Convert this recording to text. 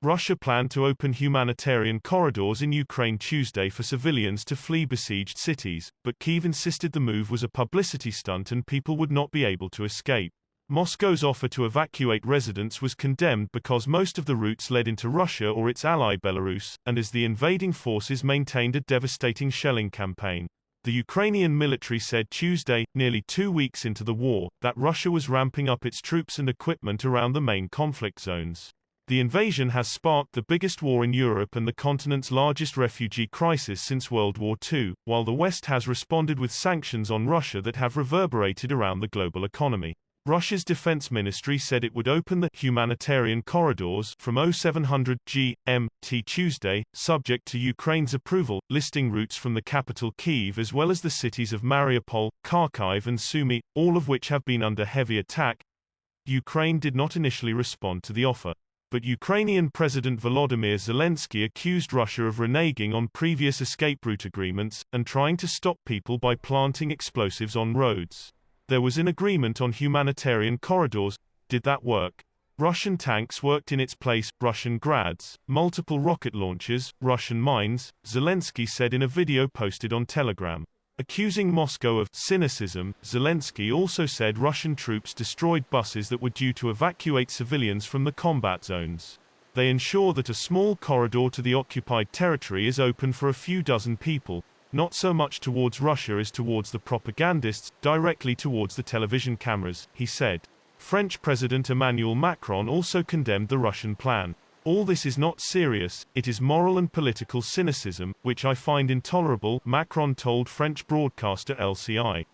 Russia planned to open humanitarian corridors in Ukraine Tuesday for civilians to flee besieged cities, but Kyiv insisted the move was a publicity stunt and people would not be able to escape. Moscow's offer to evacuate residents was condemned because most of the routes led into Russia or its ally Belarus, and as the invading forces maintained a devastating shelling campaign. The Ukrainian military said Tuesday, nearly 2 weeks into the war, that Russia was ramping up its troops and equipment around the main conflict zones. The invasion has sparked the biggest war in Europe and the continent's largest refugee crisis since World War II, while the West has responded with sanctions on Russia that have reverberated around the global economy. Russia's defense ministry said it would open the humanitarian corridors from 0700 GMT Tuesday, subject to Ukraine's approval, listing routes from the capital Kyiv as well as the cities of Mariupol, Kharkiv and Sumy, all of which have been under heavy attack. Ukraine did not initially respond to the offer. But Ukrainian President Volodymyr Zelensky accused Russia of reneging on previous escape route agreements, and trying to stop people by planting explosives on roads. There was an agreement on humanitarian corridors. Did that work? Russian tanks worked in its place, Russian grads, multiple rocket launchers, Russian mines, Zelensky said in a video posted on Telegram. Accusing Moscow of cynicism, Zelensky also said Russian troops destroyed buses that were due to evacuate civilians from the combat zones. They ensure that a small corridor to the occupied territory is open for a few dozen people, not so much towards Russia as towards the propagandists, directly towards the television cameras, he said. French President Emmanuel Macron also condemned the Russian plan. All this is not serious, it is moral and political cynicism, which I find intolerable, Macron told French broadcaster LCI.